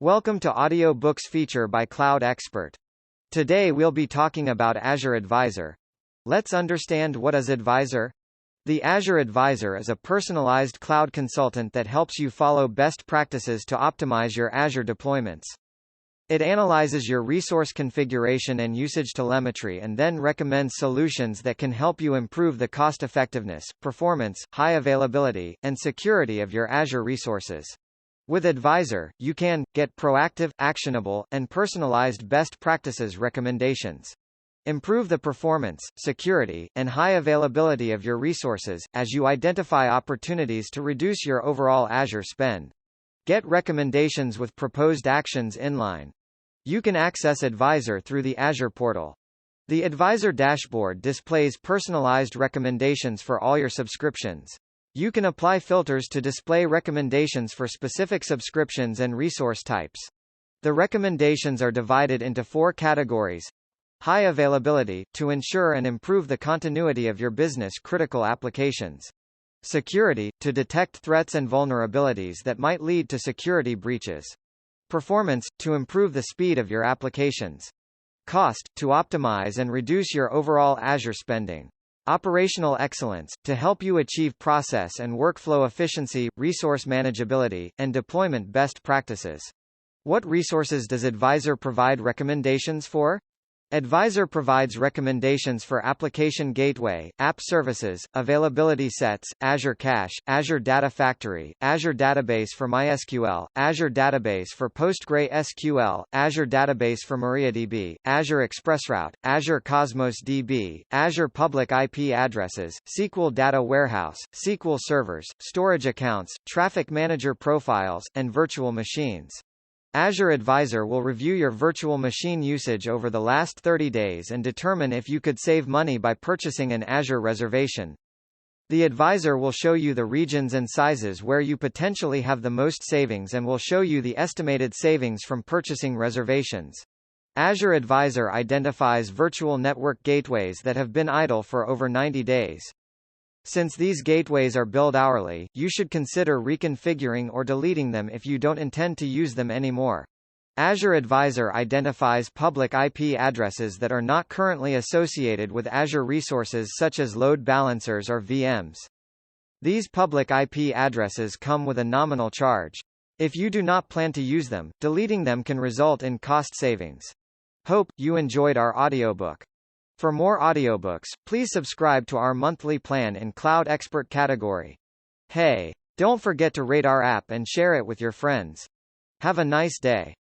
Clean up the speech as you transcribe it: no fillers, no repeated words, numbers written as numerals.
Welcome to Audio Books feature by Cloud Expert. Today we'll be talking about Azure Advisor. Let's understand what is Advisor. The Azure Advisor is a personalized cloud consultant that helps you follow best practices to optimize your Azure deployments. It analyzes your resource configuration and usage telemetry and then recommends solutions that can help you improve the cost-effectiveness, performance, high availability, and security of your Azure resources. With Advisor, you can get proactive, actionable, and personalized best practices recommendations. Improve the performance, security, and high availability of your resources, as you identify opportunities to reduce your overall Azure spend. Get recommendations with proposed actions inline. You can access Advisor through the Azure portal. The Advisor dashboard displays personalized recommendations for all your subscriptions. You can apply filters to display recommendations for specific subscriptions and resource types. The recommendations are divided into 4 categories. High availability, to ensure and improve the continuity of your business-critical applications. Security, to detect threats and vulnerabilities that might lead to security breaches. Performance, to improve the speed of your applications. Cost, to optimize and reduce your overall Azure spending. Operational excellence, to help you achieve process and workflow efficiency, resource manageability, and deployment best practices. What resources does Advisor provide recommendations for? Advisor provides recommendations for Application Gateway, App Services, Availability Sets, Azure Cache, Azure Data Factory, Azure Database for MySQL, Azure Database for PostgreSQL, Azure Database for MariaDB, Azure ExpressRoute, Azure Cosmos DB, Azure Public IP Addresses, SQL Data Warehouse, SQL Servers, Storage Accounts, Traffic Manager Profiles, and Virtual Machines. Azure Advisor will review your virtual machine usage over the last 30 days and determine if you could save money by purchasing an Azure reservation. The Advisor will show you the regions and sizes where you potentially have the most savings and will show you the estimated savings from purchasing reservations. Azure Advisor identifies virtual network gateways that have been idle for over 90 days. Since these gateways are billed hourly, you should consider reconfiguring or deleting them if you don't intend to use them anymore. Azure Advisor identifies public IP addresses that are not currently associated with Azure resources such as load balancers or VMs. These public IP addresses come with a nominal charge. If you do not plan to use them, deleting them can result in cost savings. Hope you enjoyed our audiobook. For more audiobooks, please subscribe to our monthly plan in Cloud Expert category. Hey, don't forget to rate our app and share it with your friends. Have a nice day.